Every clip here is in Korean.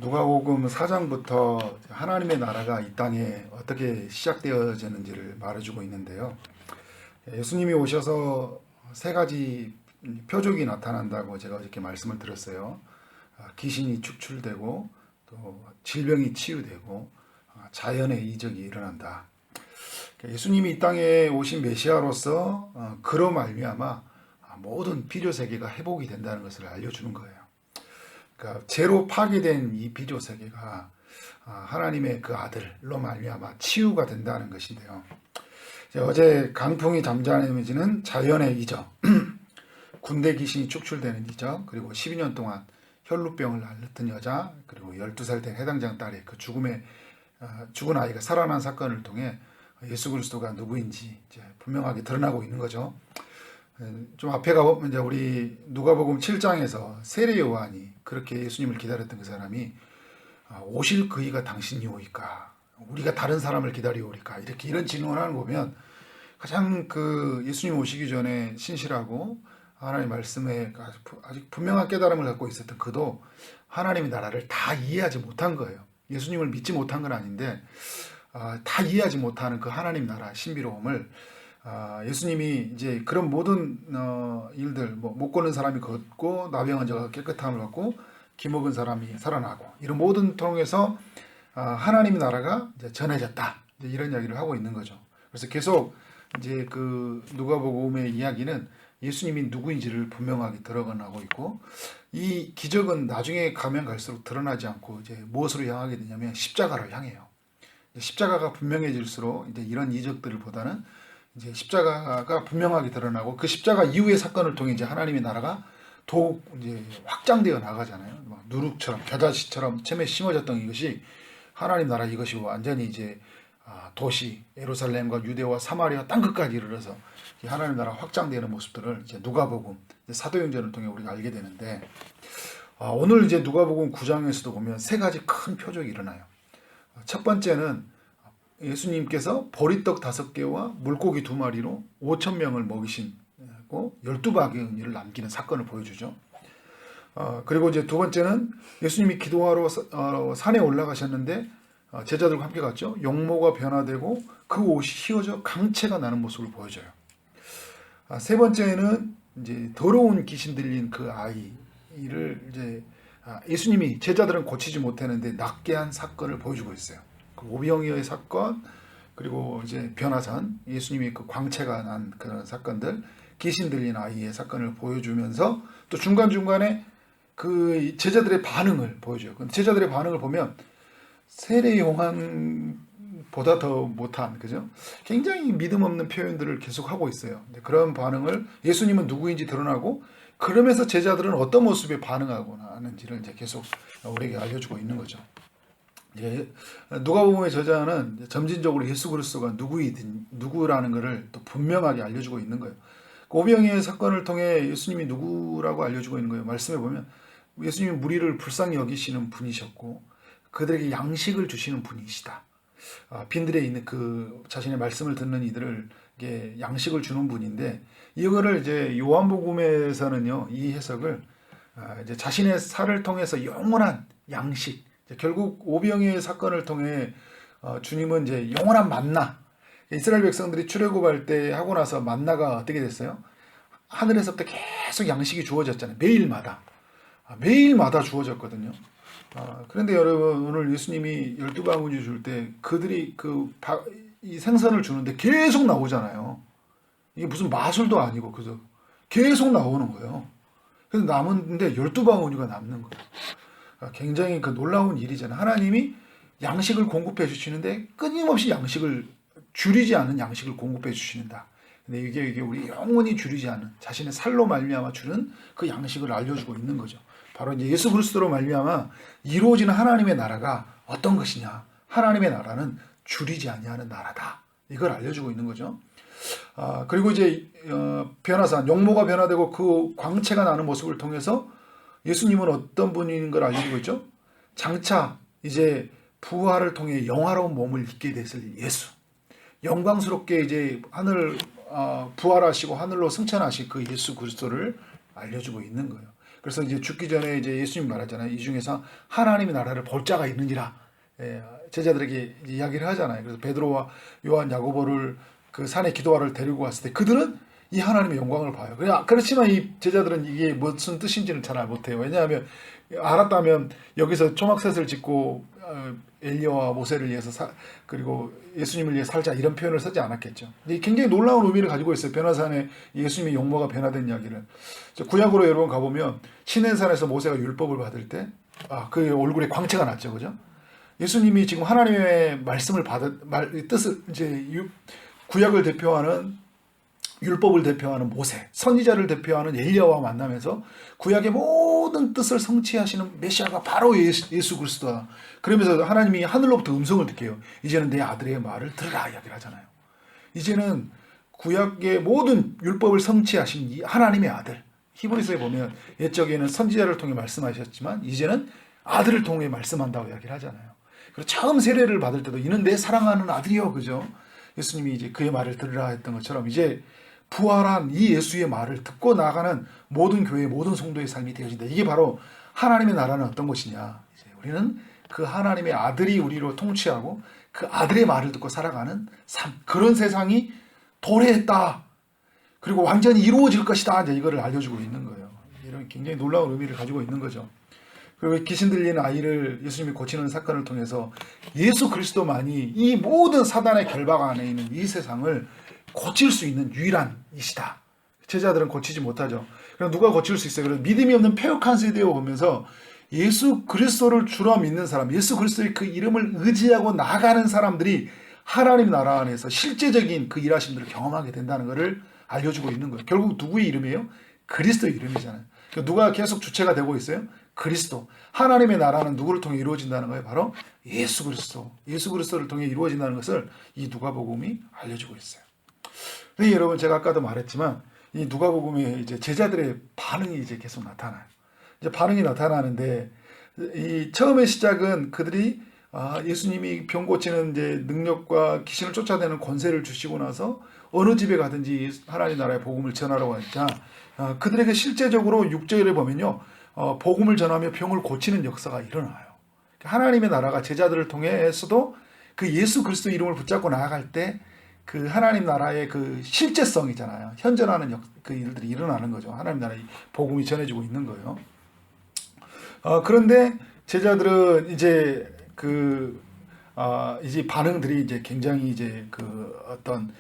누가복음 4장부터 하나님의 나라가 이 땅에 어떻게 시작되어지는지를 말해주고 있는데요. 예수님이 오셔서 세 가지 표적이 나타난다고 제가 어저께 말씀을 드렸어요. 귀신이 축출되고 또 질병이 치유되고 자연의 이적이 일어난다. 예수님이 이 땅에 오신 메시아로서 그로 말미암아 모든 비료 세계가 회복이 된다는 것을 알려주는 거예요. 그러니까 죄로 파괴된 이 비료 세계가 하나님의 그 아들로 말미암아 치유가 된다는 것인데요. 어제 강풍이 잠잠해지는 자연의 이적, 군대 귀신이 축출되는 이적, 그리고 12년 동안 혈루병을 앓던 여자, 그리고 12살 된 해당장 딸의 그 죽은 아이가 살아난 사건을 통해 예수 그리스도가 누구인지 이제 분명하게 드러나고 있는 거죠. 좀 앞에 가보면 이제 우리 누가복음 7장에서 세례 요한이 그렇게 예수님을 기다렸던 그 사람이 오실 그이가 당신이오이까, 우리가 다른 사람을 기다리오리까, 이렇게 이런 질문을 보면 가장 그 예수님 오시기 전에 신실하고 하나님의 말씀에 아주 분명한 깨달음을 갖고 있었던 그도 하나님의 나라를 다 이해하지 못한 거예요. 예수님을 믿지 못한 건 아닌데 다 이해하지 못하는 그 하나님 나라 신비로움을 예수님이 이제 그런 모든 일들, 못 걷는 사람이 걷고 나병 환자가 깨끗함을 받고 기먹은 사람이 살아나고 이런 모든 통해서 하나님의 나라가 이제 전해졌다, 이제 이런 이야기를 하고 있는 거죠. 그래서 계속 이제 그 누가복음의 이야기는 예수님이 누구인지를 분명하게 드러나고 있고, 이 기적은 나중에 가면 갈수록 드러나지 않고 이제 무엇으로 향하게 되냐면 십자가를 향해요. 십자가가 분명해질수록 이제 이런 이적들을 보다는 이제 십자가가 분명하게 드러나고, 그 십자가 이후의 사건을 통해 이제 하나님의 나라가 더욱 이제 확장되어 나가잖아요. 누룩처럼 겨자씨처럼 처음에 심어졌던 이것이 하나님 나라, 이것이 완전히 이제 도시 예루살렘과 유대와 사마리아 땅끝까지 이르러서 하나님 나라 확장되는 모습들을 이제 누가복음 사도행전을 통해 우리가 알게 되는데, 오늘 이제 누가복음 9장에서도 보면 세 가지 큰 표적이 일어나요. 첫 번째는 예수님께서 보리떡 5개와 물고기 2마리로 5,000명을 먹이시고 12바구니 은을 남기는 사건을 보여주죠. 그리고 이제 두 번째는 예수님이 기도하러 산에 올라가셨는데 제자들과 함께 갔죠. 용모가 변화되고 그 옷이 휘어져 강채가 나는 모습을 보여줘요. 세 번째는 이제 더러운 귀신 들린 그 아이를 이제 예수님이, 제자들은 고치지 못했는데 낫게 한 사건을 보여주고 있어요. 그 오병이어의 사건, 그리고 이제 변화산, 예수님이 그 광채가 난 그런 사건들, 귀신 들린 아이의 사건을 보여주면서 또 중간중간에 그 제자들의 반응을 보여줘요. 제자들의 반응을 보면 세례 요한보다 더 못한, 그죠? 굉장히 믿음 없는 표현들을 계속 하고 있어요. 그런 반응을, 예수님은 누구인지 드러나고, 그러면서 제자들은 어떤 모습에 반응하거나 하는지를 이제 계속 우리에게 알려주고 있는 거죠. 누가복음의 저자는 점진적으로 예수 그리스도가 누구라는 것을 또 분명하게 알려주고 있는 거예요. 오병이어의 사건을 통해 예수님이 누구라고 알려주고 있는 거예요. 말씀해 보면 예수님은 무리를 불쌍히 여기시는 분이셨고 그들에게 양식을 주시는 분이시다. 빈들에 있는 그 자신의 말씀을 듣는 이들에게 양식을 주는 분인데, 이거를 이제 요한복음에서는요, 이 해석을 이제 자신의 살을 통해서 영원한 양식, 결국 오병이어의 사건을 통해 주님은 이제 영원한 만나, 이스라엘 백성들이 출애굽할 때 하고 나서 만나가 어떻게 됐어요? 하늘에서부터 계속 양식이 주어졌잖아요. 매일마다 주어졌거든요. 그런데 여러분, 오늘 예수님이 12바구니 줄 때 그들이 이 생선을 주는데 계속 나오잖아요. 이게 무슨 마술도 아니고, 그죠? 계속 나오는 거예요. 그래서 남은데 12바구니가 남는 거예요. 굉장히 그 놀라운 일이잖아요. 하나님이 양식을 공급해 주시는데 끊임없이 양식을, 줄이지 않는 양식을 공급해 주시는다. 근데 이게 우리 영원히 줄이지 않는 자신의 살로 말미암아 주는 그 양식을 알려주고 있는 거죠. 바로 이제 예수 그리스도로 말미암아 이루어지는 하나님의 나라가 어떤 것이냐? 하나님의 나라는 줄이지 아니하는 나라다. 이걸 알려주고 있는 거죠. 그리고 이제 변화산, 용모가 변화되고 그 광채가 나는 모습을 통해서 예수님은 어떤 분인 걸 알려주고 있죠? 장차 이제 부활을 통해 영화로운 몸을 입게 됐을 예수, 영광스럽게 이제 하늘 부활하시고 하늘로 승천하신 그 예수 그리스도를 알려주고 있는 거예요. 그래서 이제 죽기 전에 이제 예수님 말하잖아요. 이 중에서 하나님의 나라를 볼 자가 있느니라. 제자들에게 이야기를 하잖아요. 그래서 베드로와 요한, 야고보를 그 산에 기도하러 데리고 왔을 때 그들은 이 하나님의 영광을 봐요. 그렇지만 이 제자들은 이게 무슨 뜻인지는 잘 못해요. 왜냐하면 알았다면 여기서 초막셋을 짓고 엘리야와 모세를 위해서 그리고 예수님을 위해 살자 이런 표현을 쓰지 않았겠죠. 굉장히 놀라운 의미를 가지고 있어요. 변화산에 예수님의 용모가 변화된 이야기를. 구약으로 여러분 가보면 시내산에서 모세가 율법을 받을 때 그 얼굴에 광채가 났죠, 그죠? 예수님이 지금 하나님의 말씀을 뜻을 이제 구약을 대표하는 율법을 대표하는 모세, 선지자를 대표하는 엘리야와 만나면서 구약의 모든 뜻을 성취하시는 메시아가 바로 예수 그리스도다. 그러면서 하나님이 하늘로부터 음성을 듣게요. 이제는 내 아들의 말을 들으라 이야기를 하잖아요. 이제는 구약의 모든 율법을 성취하신 이 하나님의 아들, 히브리서에 보면 옛적에는 선지자를 통해 말씀하셨지만 이제는 아들을 통해 말씀한다고 이야기를 하잖아요. 그리고 처음 세례를 받을 때도 이는 내 사랑하는 아들이요, 그죠? 예수님이 이제 그의 말을 들으라 했던 것처럼 이제 부활한 이 예수의 말을 듣고 나가는 모든 교회, 모든 성도의 삶이 되어진다. 이게 바로 하나님의 나라는 어떤 것이냐. 이제 우리는 그 하나님의 아들이 우리로 통치하고 그 아들의 말을 듣고 살아가는 삶. 그런 세상이 도래했다. 그리고 완전히 이루어질 것이다. 이제 이거를 알려주고 있는 거예요. 이런 굉장히 놀라운 의미를 가지고 있는 거죠. 그리고 귀신 들린 아이를 예수님이 고치는 사건을 통해서 예수 그리스도만이 이 모든 사단의 결박 안에 있는 이 세상을 고칠 수 있는 유일한 이시다. 제자들은 고치지 못하죠. 그럼 누가 고칠 수 있어요? 그래서 믿음이 없는 패역한 세대에 보면서 예수 그리스도를 주로 믿는 사람, 예수 그리스도의 그 이름을 의지하고 나가는 사람들이 하나님 나라 안에서 실제적인 그 일하심들을 경험하게 된다는 것을 알려주고 있는 거예요. 결국 누구의 이름이에요? 그리스도의 이름이잖아요. 그러니까 누가 계속 주체가 되고 있어요? 그리스도. 하나님의 나라는 누구를 통해 이루어진다는 거예요? 바로 예수 그리스도. 예수 그리스도를 통해 이루어진다는 것을 이 누가복음이 알려주고 있어요. 근데 여러분, 제가 아까도 말했지만 이 누가복음에 이제 제자들의 반응이 이제 계속 나타나요. 이제 반응이 나타나는데 이 처음의 시작은 그들이 예수님이 병 고치는 이제 능력과 귀신을 쫓아내는 권세를 주시고 나서 어느 집에 가든지 하나님 나라의 복음을 전하라고 하니까 그들에게 실제적으로 6절에 보면요, 복음을 전하며 병을 고치는 역사가 일어나요. 하나님의 나라가 제자들을 통해서도 그 예수 그리스도 이름을 붙잡고 나아갈 때 그 하나님 나라의 그 실제성이잖아요. 현존하는 그 일들이 일어나는 거죠. 하나님 나라의 복음이 전해지고 있는 거예요. 그런데 제자들은 이제 이제 반응들이 이제 굉장히 이제 그 어떤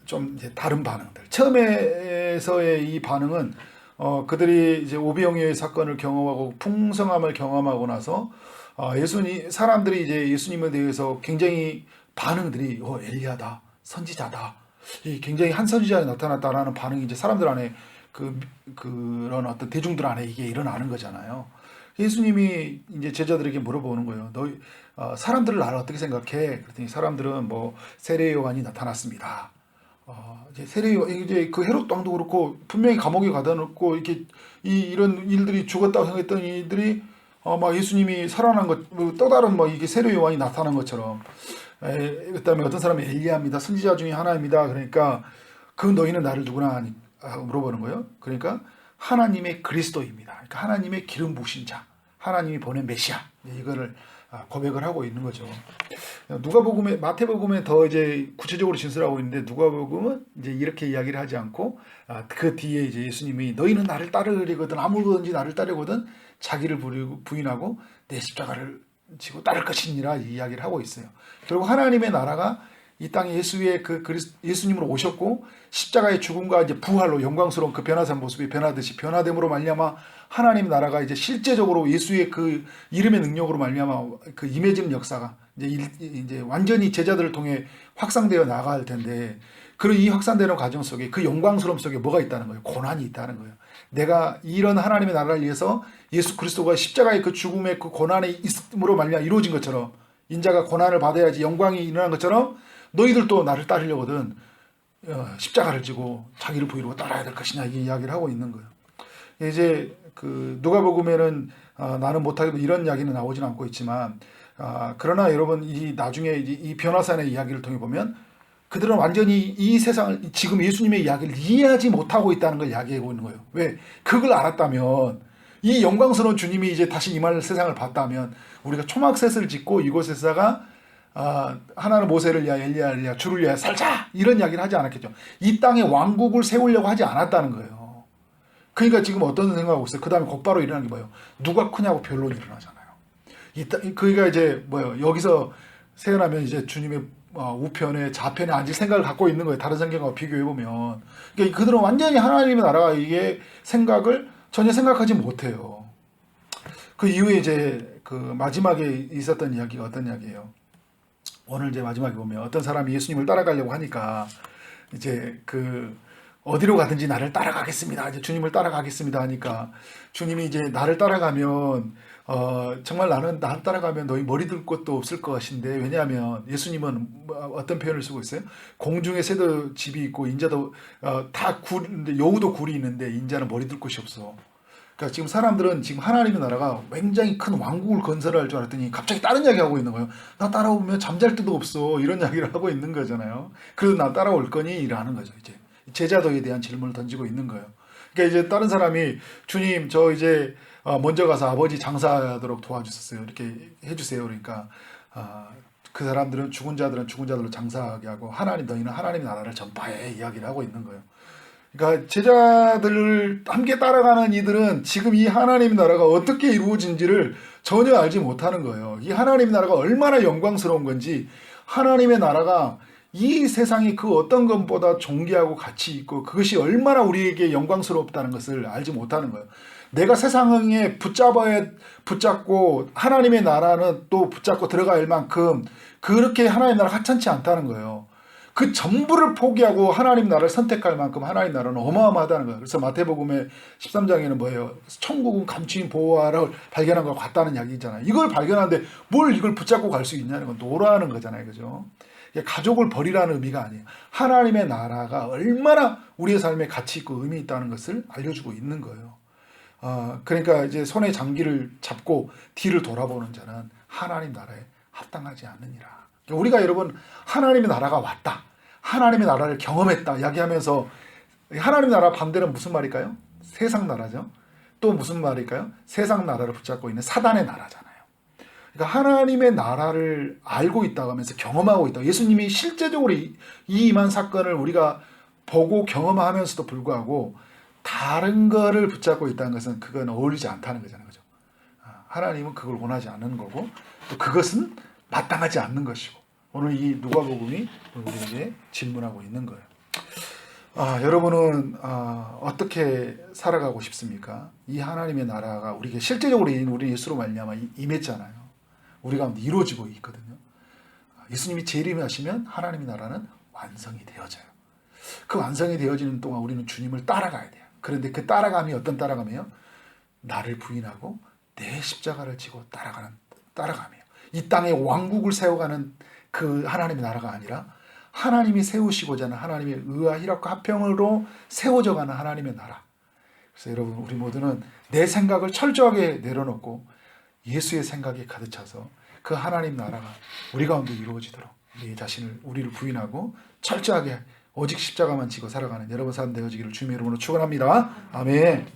좀 이제 다른 반응들. 처음에서의 이 반응은 그들이 이제 오병이어의 사건을 경험하고 풍성함을 경험하고 나서 사람들이 이제 예수님에 대해서 굉장히 반응들이 엘리야다, 선지자다, 굉장히 한 선지자가 나타났다라는 반응이 이제 사람들 안에 그런 어떤 대중들 안에 이게 일어나는 거잖아요. 예수님이 이제 제자들에게 물어보는 거예요. 너희 사람들을 나를 어떻게 생각해? 그랬더니 사람들은 뭐 세례 요한이 나타났습니다. 이제 세례 이제 그 헤롯 왕도 그렇고 분명히 감옥에 가다 놓고 이렇게 이런 일들이 죽었다고 생각했던 이들이 막 예수님이 살아난 것, 또 다른 뭐 이게 세례 요한이 나타난 것처럼. 그다음에 어떤 사람이 엘리야입니다. 선지자 중에 하나입니다. 그러니까 그 너희는 나를 누구나 물어보는 거예요. 그러니까 하나님의 그리스도입니다. 그러니까 하나님의 기름 부으신 자, 하나님이 보낸 메시아, 이거를 고백을 하고 있는 거죠. 누가복음에, 마태복음에 더 이제 구체적으로 진술하고 있는데 누가복음은 이제 이렇게 이야기를 하지 않고 그 뒤에 이제 예수님이 너희는 나를 따르려거든 아무든지 나를 따르거든 자기를 부인하고 내 십자가를 지고 따를 것이니라 이야기를 하고 있어요. 결국 하나님의 나라가 이 땅에 예수님으로 오셨고 십자가의 죽음과 이제 부활로 영광스러운 그 변화산 모습이 변하듯이 변화됨으로 말미암아 하나님 나라가 이제 실제적으로 예수의 그 이름의 능력으로 말미암아 그 임해지는 역사가 이제 완전히 제자들을 통해 확산되어 나갈 텐데 그런 이 확산되는 과정 속에 그 영광스러움 속에 뭐가 있다는 거예요? 고난이 있다는 거예요. 내가 이런 하나님의 나라를 위해서 예수 그리스도가 십자가의 그 죽음의 그 고난이 있음으로 말미암아 이루어진 것처럼 인자가 고난을 받아야지 영광이 일어난 것처럼 너희들도 나를 따르려거든 십자가를 지고 자기를 부인하고 따라야 될 것이냐 이 이야기를 하고 있는 거예요. 이제 그 누가복음에는 나는 못하게도 이런 이야기는 나오진 않고 있지만 그러나 여러분 이 나중에 이 변화산의 이야기를 통해 보면 그들은 완전히 이 세상을, 지금 예수님의 이야기를 이해하지 못하고 있다는 걸 이야기하고 있는 거예요. 왜? 그걸 알았다면, 이 영광스러운 주님이 이제 다시 임할 세상을 봤다면 우리가 초막셋을 짓고 이곳에다가 하나는 모세를 위하여 엘리야를 위하여 주를 위하여 살자 이런 이야기를 하지 않았겠죠. 이 땅에 왕국을 세우려고 하지 않았다는 거예요. 그러니까 지금 어떤 생각하고 있어요? 그 다음에 곧바로 일어나는 게 뭐예요? 누가 크냐고 변론이 일어나잖아요. 그러니까 이제 뭐예요? 여기서 세어나면 이제 주님의 우편에 좌편에 앉을 생각을 갖고 있는 거예요. 다른 성경과 비교해보면. 그러니까 그들은 완전히 하나님의 나라가 이게 생각을 전혀 생각하지 못해요. 그 이후에 이제 그 마지막에 있었던 이야기가 어떤 이야기예요? 오늘 이제 마지막에 보면 어떤 사람이 예수님을 따라가려고 하니까 이제 그 어디로 가든지 나를 따라가겠습니다. 이제 주님을 따라가겠습니다 하니까 주님이 이제 나를 따라가면 정말 나를 따라가면 너희 머리 들 곳도 없을 것인데, 왜냐하면 예수님은 어떤 표현을 쓰고 있어요? 공중에 새도 집이 있고 인자도 다 굴인데 여우도 굴이 있는데 인자는 머리 들 곳이 없어. 그러니까 지금 사람들은 지금 하나님의 나라가 굉장히 큰 왕국을 건설할 줄 알았더니 갑자기 다른 이야기 하고 있는 거예요. 나 따라오면 잠잘 데도 없어 이런 이야기를 하고 있는 거잖아요. 그래서 나 따라올 거니 이러는 거죠. 이제 제자도에 대한 질문을 던지고 있는 거예요. 그러니까 이제 다른 사람이 주님 저 이제 먼저 가서 아버지 장사하도록 도와주셨어요. 이렇게 해주세요. 그러니까 그 사람들은 죽은 자들은 죽은 자들로 장사하게 하고 하나님 너희는 하나님의 나라를 전파해 이야기를 하고 있는 거예요. 그러니까 제자들을 함께 따라가는 이들은 지금 이 하나님의 나라가 어떻게 이루어진지를 전혀 알지 못하는 거예요. 이 하나님의 나라가 얼마나 영광스러운 건지, 하나님의 나라가 이 세상이 그 어떤 것보다 존귀하고 가치 있고 그것이 얼마나 우리에게 영광스럽다는 것을 알지 못하는 거예요. 내가 세상에 붙잡고 하나님의 나라는 또 붙잡고 들어갈 만큼 그렇게 하나님의 나라가 하찮지 않다는 거예요. 그 전부를 포기하고 하나님 나라를 선택할 만큼 하나님 나라는 어마어마하다는 거예요. 그래서 마태복음의 13장에는 뭐예요? 천국은 감추인 보화를 발견한 것 같다는 이야기잖아요. 이걸 발견하는데 뭘 이걸 붙잡고 갈 수 있냐는 건 노라는 거잖아요. 그죠? 가족을 버리라는 의미가 아니에요. 하나님의 나라가 얼마나 우리의 삶에 가치 있고 의미 있다는 것을 알려주고 있는 거예요. 그러니까 이제 손에 장기를 잡고 뒤를 돌아보는 자는 하나님 나라에 합당하지 않느니라. 우리가 여러분 하나님의 나라가 왔다, 하나님의 나라를 경험했다 이야기하면서, 하나님의 나라 반대는 무슨 말일까요? 세상 나라죠. 또 무슨 말일까요? 세상 나라를 붙잡고 있는 사단의 나라잖아요. 그러니까 하나님의 나라를 알고 있다고 하면서 경험하고 있다. 예수님이 실제적으로 이 임한 사건을 우리가 보고 경험하면서도 불구하고 다른 거를 붙잡고 있다는 것은 그건 어울리지 않다는 거잖아요. 그죠? 하나님은 그걸 원하지 않는 거고 또 그것은 마땅하지 않는 것이고, 오늘 이 누가복음이 우리에게 질문하고 있는 거예요. 여러분은 어떻게 살아가고 싶습니까? 이 하나님의 나라가 우리에게 실제적으로 우리 예수로 말미암아 임했잖아요. 우리 가운데 이루어지고 있거든요. 예수님이 재림하시면 하나님의 나라는 완성이 되어져요. 그 완성이 되어지는 동안 우리는 주님을 따라가야 돼요. 그런데 그 따라감이 어떤 따라감이에요? 나를 부인하고 내 십자가를 지고 따라가는 따라감이에요. 이 땅에 왕국을 세워가는 그 하나님의 나라가 아니라 하나님이 세우시고자 하는 하나님의 의와 희락과 화평으로 세워져가는 하나님의 나라. 그래서 여러분 우리 모두는 내 생각을 철저하게 내려놓고 예수의 생각에 가득 차서 그 하나님 나라가 우리 가운데 이루어지도록 우리를 부인하고 철저하게 오직 십자가만 지고 살아가는 여러분 삶 되어지기를 주님의 이름으로 축원합니다. 아멘.